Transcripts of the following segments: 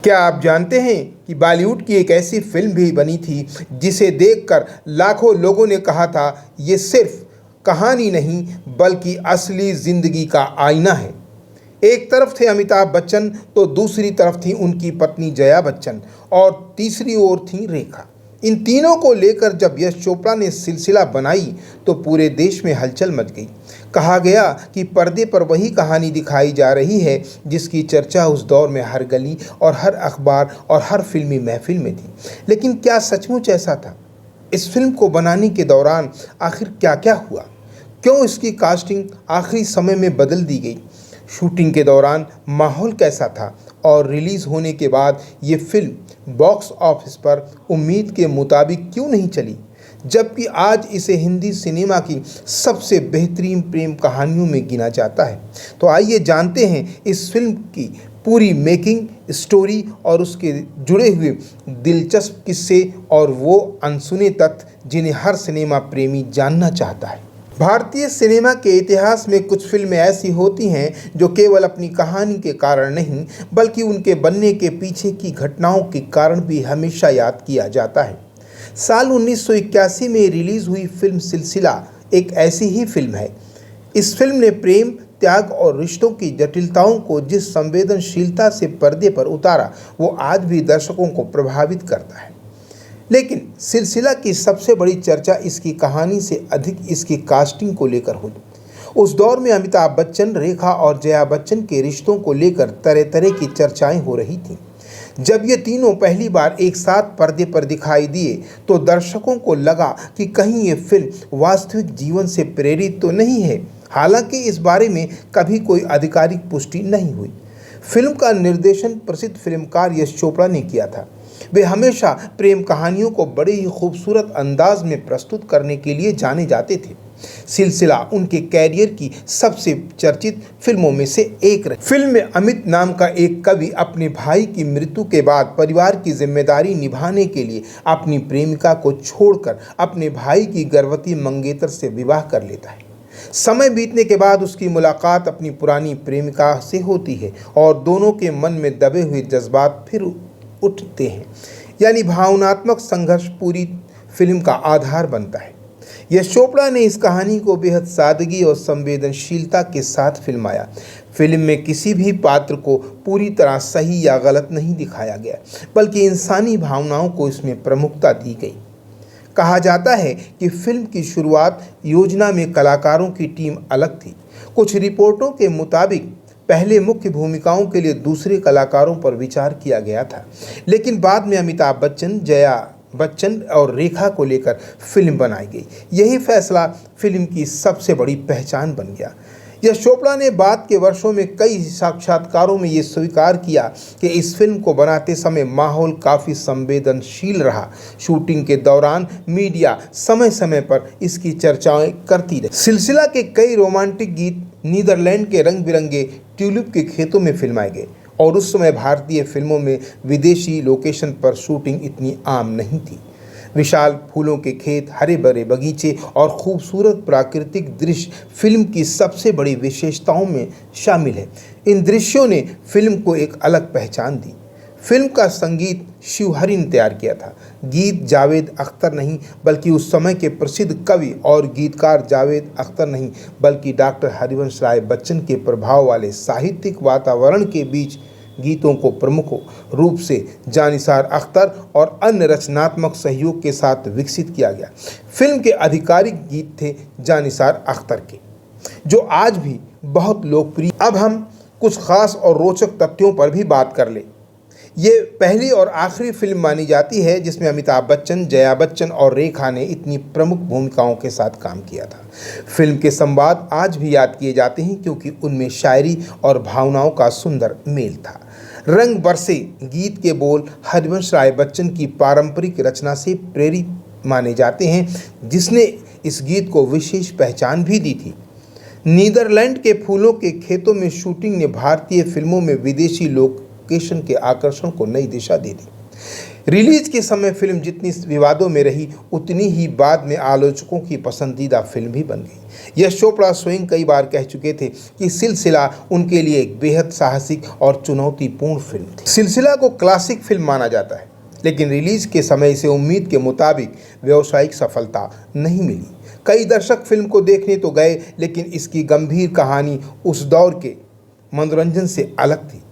क्या आप जानते हैं कि बॉलीवुड की एक ऐसी फिल्म भी बनी थी जिसे देखकर लाखों लोगों ने कहा था ये सिर्फ कहानी नहीं बल्कि असली ज़िंदगी का आईना है। एक तरफ थे अमिताभ बच्चन तो दूसरी तरफ थी उनकी पत्नी जया बच्चन और तीसरी ओर थी रेखा। इन तीनों को लेकर जब यश चोपड़ा ने सिलसिला बनाई तो पूरे देश में हलचल मच गई। कहा गया कि पर्दे पर वही कहानी दिखाई जा रही है जिसकी चर्चा उस दौर में हर गली और हर अखबार और हर फिल्मी महफिल में थी। लेकिन क्या सचमुच ऐसा था? इस फिल्म को बनाने के दौरान आखिर क्या क्या हुआ? क्यों इसकी कास्टिंग आखिरी समय में बदल दी गई? शूटिंग के दौरान माहौल कैसा था और रिलीज़ होने के बाद ये फिल्म बॉक्स ऑफिस पर उम्मीद के मुताबिक क्यों नहीं चली, जबकि आज इसे हिंदी सिनेमा की सबसे बेहतरीन प्रेम कहानियों में गिना जाता है। तो आइए जानते हैं इस फिल्म की पूरी मेकिंग स्टोरी और उसके जुड़े हुए दिलचस्प किस्से और वो अनसुने तथ्य जिन्हें हर सिनेमा प्रेमी जानना चाहता है। भारतीय सिनेमा के इतिहास में कुछ फिल्में ऐसी होती हैं जो केवल अपनी कहानी के कारण नहीं बल्कि उनके बनने के पीछे की घटनाओं के कारण भी हमेशा याद किया जाता है। साल 1981 में रिलीज़ हुई फिल्म सिलसिला एक ऐसी ही फिल्म है। इस फिल्म ने प्रेम, त्याग और रिश्तों की जटिलताओं को जिस संवेदनशीलता से पर्दे पर उतारा वो आज भी दर्शकों को प्रभावित करता है। लेकिन सिलसिला की सबसे बड़ी चर्चा इसकी कहानी से अधिक इसकी कास्टिंग को लेकर हुई। उस दौर में अमिताभ बच्चन, रेखा और जया बच्चन के रिश्तों को लेकर तरह तरह की चर्चाएं हो रही थीं। जब ये तीनों पहली बार एक साथ पर्दे पर दिखाई दिए तो दर्शकों को लगा कि कहीं ये फिल्म वास्तविक जीवन से प्रेरित तो नहीं है। हालांकि इस बारे में कभी कोई आधिकारिक पुष्टि नहीं हुई। फिल्म का निर्देशन प्रसिद्ध फिल्मकार यश चोपड़ा ने किया था। वे हमेशा प्रेम कहानियों को बड़े ही खूबसूरत अंदाज में प्रस्तुत करने के लिए जाने जाते थे। सिलसिला उनके कैरियर की सबसे चर्चित फिल्मों में से एक रही। फिल्म में अमित नाम का एक कवि अपने भाई की मृत्यु के बाद परिवार की जिम्मेदारी निभाने के लिए अपनी प्रेमिका को छोड़कर अपने भाई की गर्भवती मंगेतर से विवाह कर लेता है। समय बीतने के बाद उसकी मुलाकात अपनी पुरानी प्रेमिका से होती है और दोनों के मन में दबे हुए जज्बात फिर उठते हैं, यानी भावनात्मक संघर्ष पूरी फिल्म का आधार बनता है। यश चोपड़ा ने इस कहानी को बेहद सादगी और संवेदनशीलता के साथ फिल्माया। फिल्म में किसी भी पात्र को पूरी तरह सही या गलत नहीं दिखाया गया, बल्कि इंसानी भावनाओं को इसमें प्रमुखता दी गई। कहा जाता है कि फिल्म की शुरुआत योजना में कलाकारों की टीम अलग थी। कुछ रिपोर्टों के मुताबिक पहले मुख्य भूमिकाओं के लिए दूसरे कलाकारों पर विचार किया गया था, लेकिन बाद में अमिताभ बच्चन, जया बच्चन और रेखा को लेकर फिल्म बनाई गई। यही फैसला फिल्म की सबसे बड़ी पहचान बन गया। यश चोपड़ा ने बाद के वर्षों में कई साक्षात्कारों में ये स्वीकार किया कि इस फिल्म को बनाते समय माहौल काफ़ी संवेदनशील रहा। शूटिंग के दौरान मीडिया समय समय पर इसकी चर्चाएं करती रही। सिलसिला के कई रोमांटिक गीत नीदरलैंड के रंग बिरंगे ट्यूलिप के खेतों में फिल्माए गए और उस समय भारतीय फिल्मों में विदेशी लोकेशन पर शूटिंग इतनी आम नहीं थी। विशाल फूलों के खेत, हरे भरे बगीचे और खूबसूरत प्राकृतिक दृश्य फिल्म की सबसे बड़ी विशेषताओं में शामिल है। इन दृश्यों ने फिल्म को एक अलग पहचान दी। फिल्म का संगीत शिवहरि ने तैयार किया था। गीत जावेद अख्तर नहीं बल्कि उस समय के प्रसिद्ध कवि और गीतकार जावेद अख्तर नहीं बल्कि डॉक्टर हरिवंश राय बच्चन के प्रभाव वाले साहित्यिक वातावरण के बीच गीतों को प्रमुख रूप से जानिसार अख्तर और अन्य रचनात्मक सहयोग के साथ विकसित किया गया। फिल्म के आधिकारिक गीत थे जानिसार अख्तर के, जो आज भी बहुत लोकप्रिय। अब हम कुछ खास और रोचक तथ्यों पर भी बात कर लें। ये पहली और आखिरी फिल्म मानी जाती है जिसमें अमिताभ बच्चन, जया बच्चन और रेखा ने इतनी प्रमुख भूमिकाओं के साथ काम किया था। फिल्म के संवाद आज भी याद किए जाते हैं क्योंकि उनमें शायरी और भावनाओं का सुंदर मेल था। रंग बरसे गीत के बोल हरिवंश राय बच्चन की पारंपरिक रचना से प्रेरित माने जाते हैं, जिसने इस गीत को विशेष पहचान भी दी थी। नीदरलैंड के फूलों के खेतों में शूटिंग ने भारतीय फिल्मों में विदेशी लोकेशन के आकर्षण को नई दिशा दे दी। रिलीज के समय फिल्म जितनी विवादों में रही उतनी ही बाद में आलोचकों की पसंदीदा फिल्म भी बन गई। यश चोपड़ा स्वयं कई बार कह चुके थे कि सिलसिला उनके लिए एक बेहद साहसिक और चुनौतीपूर्ण फिल्म थी। सिलसिला को क्लासिक फिल्म माना जाता है, लेकिन रिलीज के समय इसे उम्मीद के मुताबिक व्यावसायिक सफलता नहीं मिली। कई दर्शक फिल्म को देखने तो गए, लेकिन इसकी गंभीर कहानी उस दौर के मनोरंजन से अलग थी।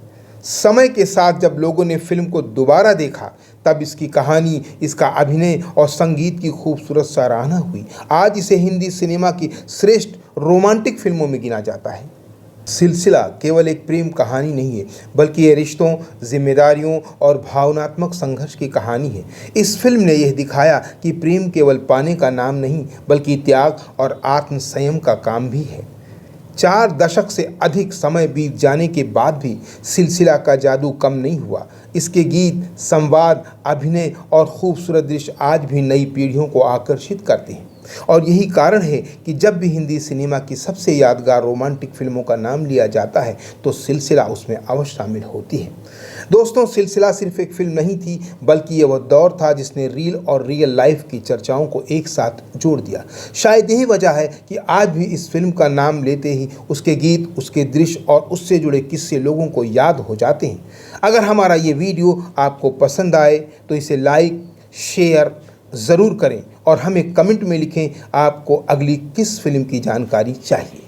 समय के साथ जब लोगों ने फिल्म को दोबारा देखा, तब इसकी कहानी, इसका अभिनय और संगीत की खूबसूरत सराहना हुई। आज इसे हिंदी सिनेमा की श्रेष्ठ रोमांटिक फिल्मों में गिना जाता है। सिलसिला केवल एक प्रेम कहानी नहीं है, बल्कि ये रिश्तों, जिम्मेदारियों और भावनात्मक संघर्ष की कहानी है। इस फिल्म ने यह दिखाया कि प्रेम केवल पाने का नाम नहीं, बल्कि त्याग और आत्मसंयम का काम भी है। 4 दशक से अधिक समय बीत जाने के बाद भी सिलसिला का जादू कम नहीं हुआ। इसके गीत, संवाद, अभिनय और खूबसूरत दृश्य आज भी नई पीढ़ियों को आकर्षित करते हैं। और यही कारण है कि जब भी हिंदी सिनेमा की सबसे यादगार रोमांटिक फिल्मों का नाम लिया जाता है, तो सिलसिला उसमें अवश्य शामिल होती है। दोस्तों, सिलसिला सिर्फ एक फिल्म नहीं थी, बल्कि यह वह दौर था जिसने रील और रियल लाइफ की चर्चाओं को एक साथ जोड़ दिया। शायद यही वजह है कि आज भी इस फिल्म का नाम लेते ही उसके गीत, उसके दृश्य और उससे जुड़े किस्से लोगों को याद हो जाते हैं। अगर हमारा ये वीडियो आपको पसंद आए तो इसे लाइक, शेयर ज़रूर करें और हमें कमेंट में लिखें आपको अगली किस फिल्म की जानकारी चाहिए।